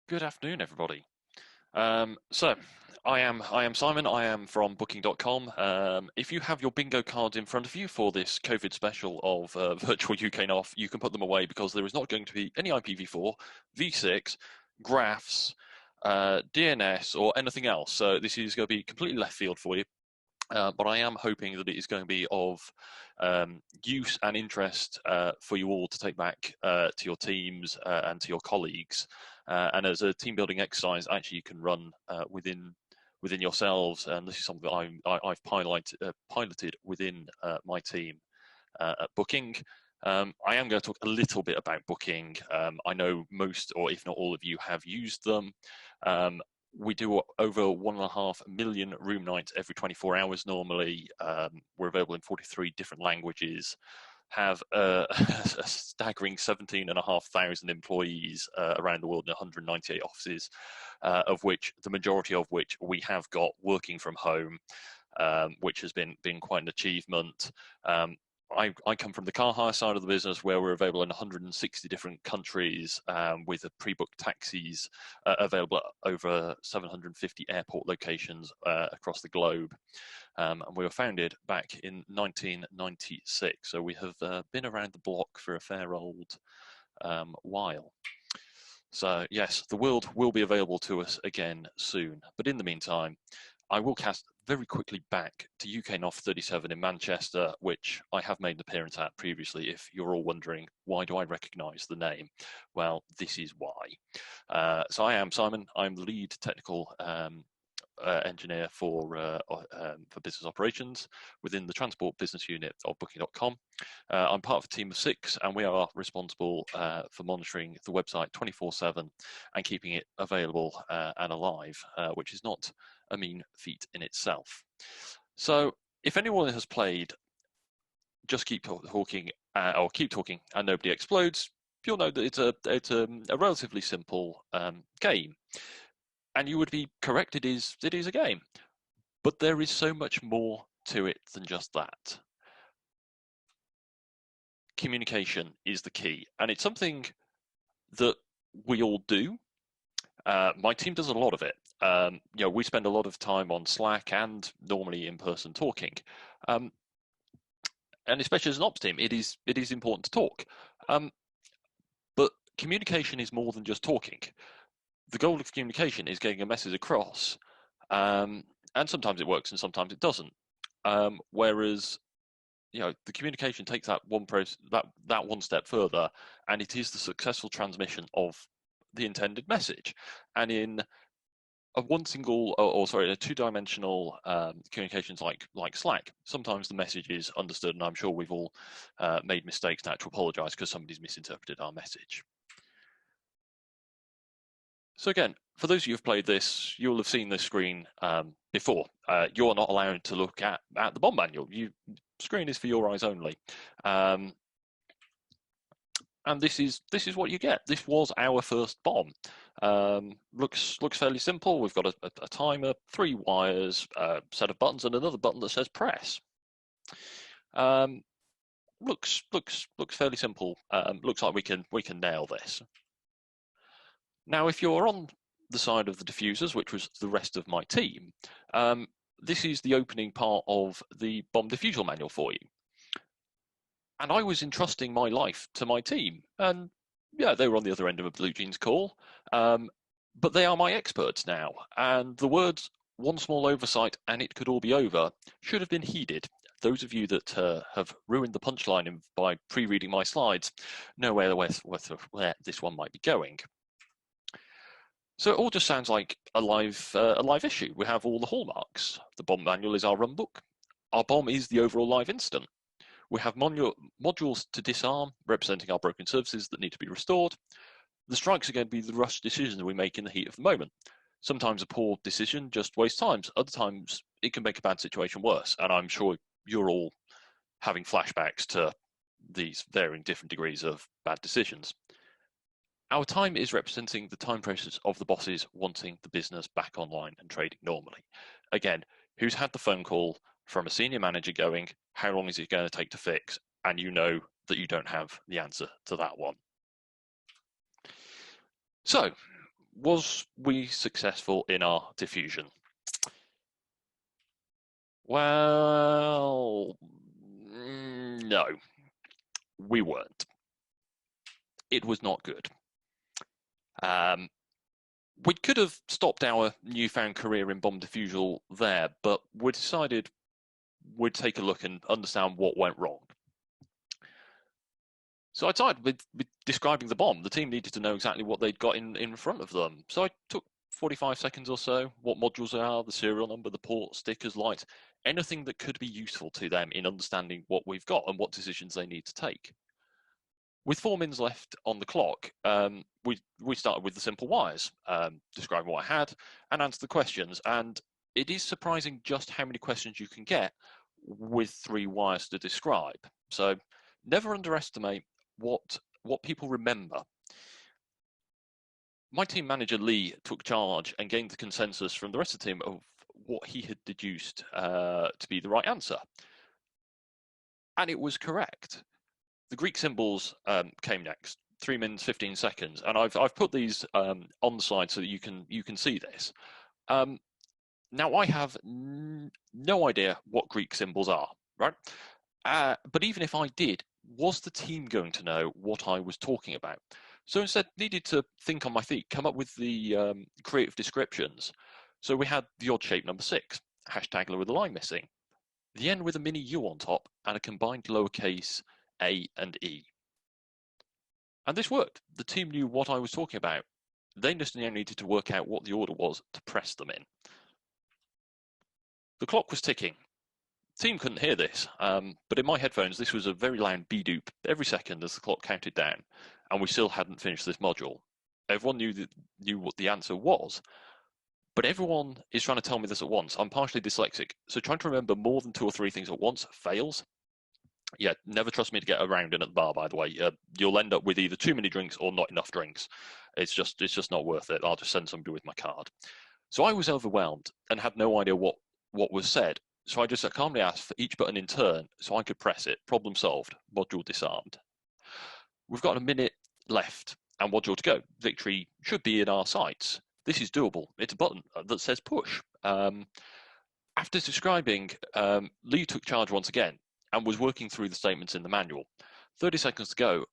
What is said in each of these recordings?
Good afternoon, everybody. So I am Simon. I am from Booking.com. If you have your bingo cards in front of you for this COVID special of Virtual UKNOF, you can put them away because there is not going to be any IPv4, V6, graphs, DNS, or anything else. So this is going to be completely left field for you. But I am hoping that it is going to be of use and interest for you all to take back to your teams and to your colleagues. And as a team building exercise, actually, you can run within yourselves. And this is something that I've piloted within my team at Booking. I am going to talk a little bit about Booking. I know most, or if not all of you, have used them. We do over 1.5 million room nights every 24 hours normally. We're available in 43 different languages, have a staggering 17,500 employees around the world in 198 offices, of which the majority of which we have got working from home, which has been quite an achievement. I come from the car hire side of the business where we're available in 160 different countries with pre-booked taxis available at over 750 airport locations across the globe. And we were founded back in 1996, so we have been around the block for a fair old while. So yes, the world will be available to us again soon. But in the meantime, I will cast very quickly back to UKNOF 37 in Manchester, which I have made an appearance at previously. If you're all wondering, why do I recognise the name? Well, this is why. So I am Simon. I'm the lead technical engineer for business operations within the transport business unit of Booking.com. I'm part of a team of 6, and we are responsible for monitoring the website 24/7 and keeping it available and alive, which is not a mean feat in itself. So, if anyone has played Just Keep Talking or Keep Talking and Nobody Explodes, you'll know that it's a relatively simple game. And you would be correct, it is a game. But there is so much more to it than just that. Communication is the key, and it's something that we all do. My team does a lot of it. We spend a lot of time on Slack and normally in person talking. And especially as an ops team, it is important to talk. But communication is more than just talking. The goal of communication is getting a message across, and sometimes it works and sometimes it doesn't. Whereas, the communication takes that one step further, and it is the successful transmission of the intended message. And in a two-dimensional communications like Slack, sometimes the message is understood, and I'm sure we've all made mistakes now to apologise because somebody's misinterpreted our message. So again, for those of you who've played this, you'll have seen this screen before. You're not allowed to look at the bomb manual. Screen is for your eyes only. And this is what you get. This was our first bomb. Looks fairly simple. We've got a timer, 3 wires, a set of buttons, and another button that says press. Looks fairly simple. Looks like we can nail this. Now, if you're on the side of the diffusers, which was the rest of my team, this is the opening part of the bomb diffusal manual for you. And I was entrusting my life to my team. And yeah, they were on the other end of a Blue Jeans call. But they are my experts now. And the words, one small oversight and it could all be over, should have been heeded. Those of you that have ruined the punchline by pre-reading my slides know where this one might be going. So it all just sounds like a live issue. We have all the hallmarks. The bomb manual is our run book. Our bomb is the overall live incident. We have modules to disarm, representing our broken services that need to be restored. The strikes are going to be the rush decisions we make in the heat of the moment. Sometimes a poor decision just wastes time. Other times it can make a bad situation worse. And I'm sure you're all having flashbacks to these varying different degrees of bad decisions. Our time is representing the time process of the bosses wanting the business back online and trading normally. Again, who's had the phone call from a senior manager going, how long is it going to take to fix? And you know that you don't have the answer to that one. So was we successful in our diffusion? Well, no, we weren't. It was not good. Um, we could have stopped our newfound career in bomb defusal there, but we decided we'd take a look and understand what went wrong. So I started with describing the bomb. The team needed to know exactly what they'd got in front of them. So I took 45 seconds or so, what modules they are, the serial number, the port, stickers, lights, anything that could be useful to them in understanding what we've got and what decisions they need to take. With 4 mins left on the clock, we started with the simple wires, describing what I had and answer the questions. And it is surprising just how many questions you can get with 3 wires to describe. So never underestimate what people remember. My team manager Lee took charge and gained the consensus from the rest of the team of what he had deduced to be the right answer. And it was correct. The Greek symbols came next, 3 minutes 15 seconds, and I've put these on the slide so that you can see this. Now I have no idea what Greek symbols are, right? But even if I did, was the team going to know what I was talking about? So instead, needed to think on my feet, come up with the creative descriptions. So we had the odd shape number 6, hashtag with a line missing, the N with a mini U on top, and a combined lowercase a and E. And this worked. The team knew what I was talking about. They just now needed to work out what the order was to press them in. The clock was ticking. The team couldn't hear this, but in my headphones, this was a very loud beep every second as the clock counted down, and we still hadn't finished this module. Everyone knew what the answer was, but everyone is trying to tell me this at once. I'm partially dyslexic, so trying to remember more than 2 or 3 things at once fails. Yeah, never trust me to get around in at the bar, by the way. You'll end up with either too many drinks or not enough drinks. It's just not worth it. I'll just send somebody with my card. So I was overwhelmed and had no idea what was said. So I just calmly asked for each button in turn so I could press it. Problem solved. Module disarmed. We've got a minute left and module to go. Victory should be in our sights. This is doable. It's a button that says push. After describing, Lee took charge once again and was working through the statements in the manual. 30 seconds to go,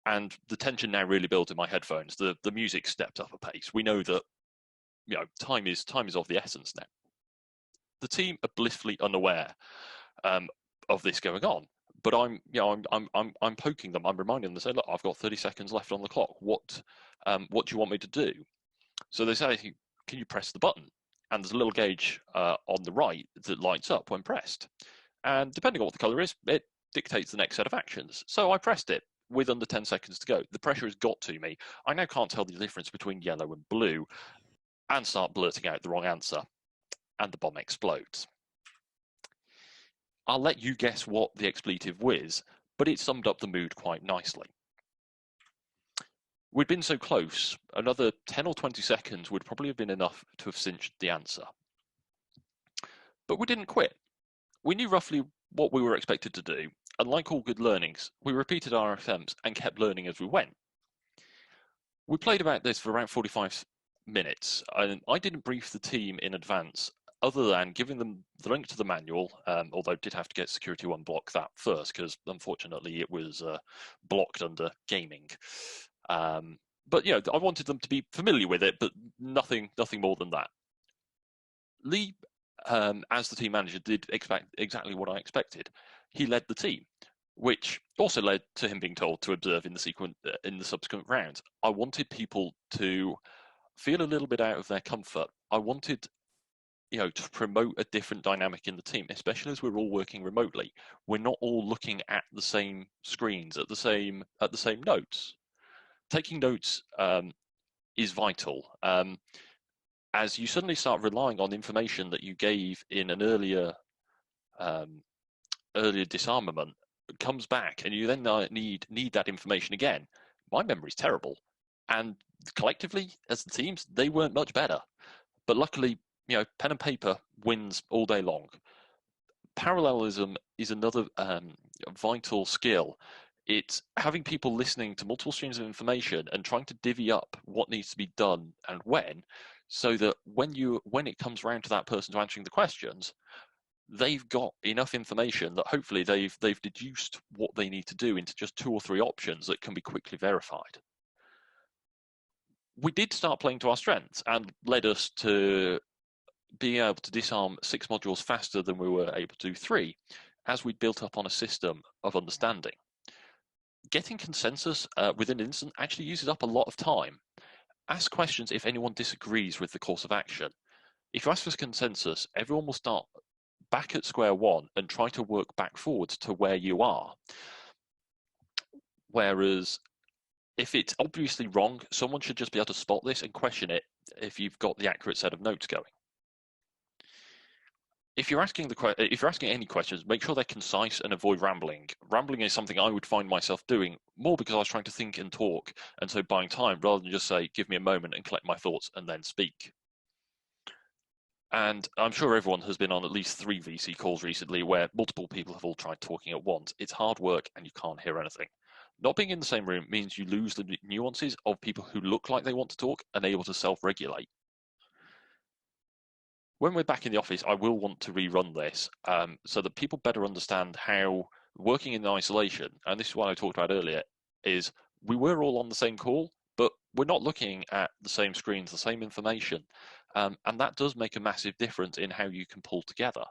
and the tension now really built in my headphones. The music stepped up a pace. We know that time is of the essence now. The team are blissfully unaware of this going on, but I'm poking them. I'm reminding them to say, look, I've got 30 seconds left on the clock. What do you want me to do? So they say, can you press the button? And there's a little gauge on the right that lights up when pressed. And depending on what the colour is, it dictates the next set of actions. So I pressed it with under 10 seconds to go. The pressure has got to me. I now can't tell the difference between yellow and blue and start blurting out the wrong answer. And the bomb explodes. I'll let you guess what the expletive was, but it summed up the mood quite nicely. We'd been so close, another 10 or 20 seconds would probably have been enough to have cinched the answer. But we didn't quit. We knew roughly what we were expected to do, and like all good learnings, we repeated our attempts and kept learning as we went. We played about this for around 45 minutes, and I didn't brief the team in advance other than giving them the link to the manual, although I did have to get security to unblock that first, because unfortunately it was blocked under gaming. But I wanted them to be familiar with it, but nothing more than that. Lee, as the team manager, did expect exactly what I expected. He led the team, which also led to him being told to observe in the subsequent rounds. I wanted people to feel a little bit out of their comfort. I wanted to promote a different dynamic in the team, especially as we're all working remotely. We're not all looking at the same screens at the same notes. Taking notes is vital. As you suddenly start relying on information that you gave in an earlier disarmament, comes back, and you then need that information again. My memory's terrible, and collectively as the teams, they weren't much better. But luckily, pen and paper wins all day long. Parallelism is another vital skill. It's having people listening to multiple streams of information and trying to divvy up what needs to be done and when, so that when it comes around to that person to answering the questions, they've got enough information that hopefully they've deduced what they need to do into just 2 or 3 options that can be quickly verified. We did start playing to our strengths and led us to being able to disarm 6 modules faster than we were able to do 3, as we'd built up on a system of understanding. Getting consensus within an instant actually uses up a lot of time. Ask questions if anyone disagrees with the course of action. If you ask for consensus, everyone will start back at square one and try to work back forwards to where you are. Whereas if it's obviously wrong, someone should just be able to spot this and question it if you've got the accurate set of notes going. If you're asking any questions, make sure they're concise and avoid rambling. Rambling is something I would find myself doing more because I was trying to think and talk, and so buying time rather than just say, give me a moment and collect my thoughts and then speak. And I'm sure everyone has been on at least 3 VC calls recently where multiple people have all tried talking at once. It's hard work and you can't hear anything. Not being in the same room means you lose the nuances of people who look like they want to talk and able to self-regulate. When we're back in the office, I will want to rerun this so that people better understand how working in isolation, and this is what I talked about earlier, is we were all on the same call, but we're not looking at the same screens, the same information, and that does make a massive difference in how you can pull together.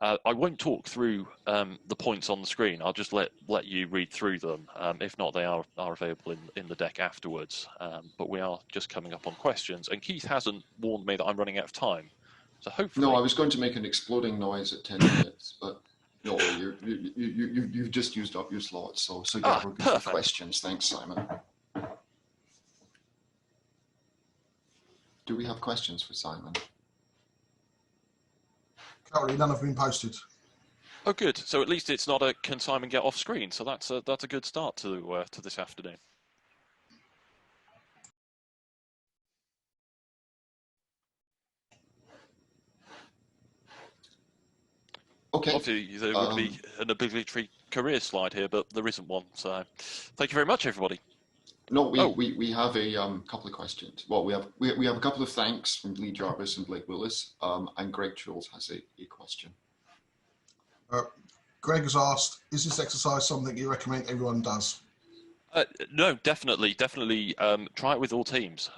I won't talk through the points on the screen. I'll just let you read through them. If not, they are available in the deck afterwards. But we are just coming up on questions. And Keith hasn't warned me that I'm running out of time. So hopefully... No, I was going to make an exploding noise at 10 minutes, but no, you've just used up your slots. So yeah, we're good for questions. Thanks, Simon. Do we have questions for Simon? Currently, none have been posted. Oh, good. So at least it's not a can Simon get off screen. So that's a good start to this afternoon. Okay. Obviously, there would be an obligatory career slide here, but there isn't one. So thank you very much, everybody. No, we have a couple of questions. Well, we have a couple of thanks from Lee Jarvis and Blake Willis, and Greg Jules has a question. Greg has asked, is this exercise something you recommend everyone does? No, definitely. Try it with all teams.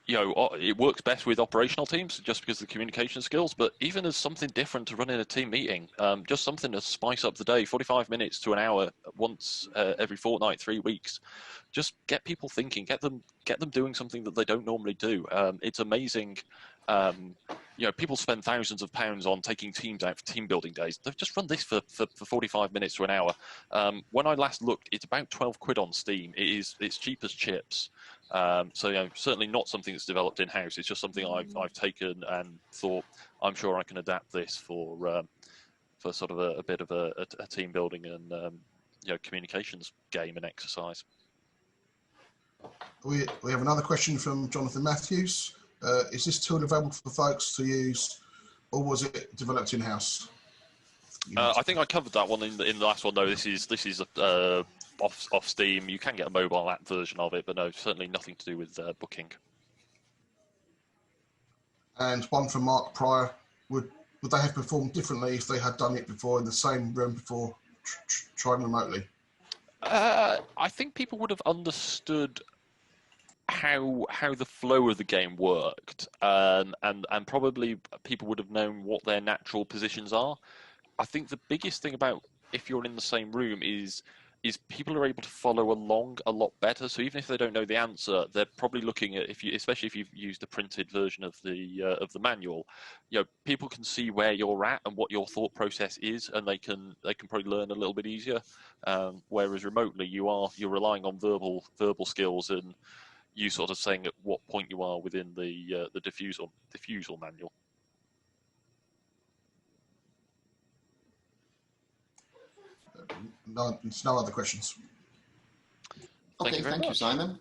It works best with operational teams just because of the communication skills, but even as something different to run in a team meeting, just something to spice up the day, 45 minutes to an hour once every fortnight, 3 weeks. Just get people thinking, get them doing something that they don't normally do. It's amazing. People spend thousands of pounds on taking teams out for team building days. They've just run this for 45 minutes to an hour. When I last looked, it's about 12 quid on Steam. It's cheap as chips. So certainly not something that's developed in-house. It's just something I've taken and thought I'm sure I can adapt this for sort of a bit of a team building and communications game and exercise. We have another question from Jonathan Matthews. Is this tool available for folks to use, or was it developed in-house? I think I covered that one in the last one. Though this is off Steam. You can get a mobile app version of it, but no, certainly nothing to do with booking. And one from Mark Pryor: would they have performed differently if they had done it before in the same room before trying remotely? I think people would have understood how the flow of the game worked, and probably people would have known what their natural positions are. I think the biggest thing about if you're in the same room is people are able to follow along a lot better. So even if they don't know the answer, they're probably looking at especially if you've used the printed version of the manual. People can see where you're at and what your thought process is, and they can probably learn a little bit easier. Whereas remotely, you're relying on verbal skills and you sort of saying at what point you are within the diffusal manual. No other questions. Okay, thank you, Simon.